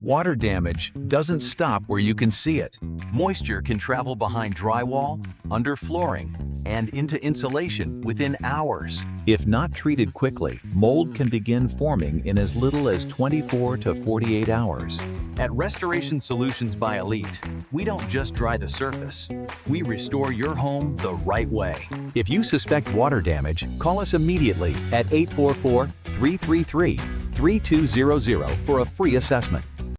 Water damage doesn't stop where you can see it. Moisture can travel behind drywall, under flooring, and into insulation within hours. If not treated quickly, mold can begin forming in as little as 24 to 48 hours. At Restoration Solutions by Elite, we don't just dry the surface, we restore your home the right way. If you suspect water damage, call us immediately at 844-333-3200 for a free assessment.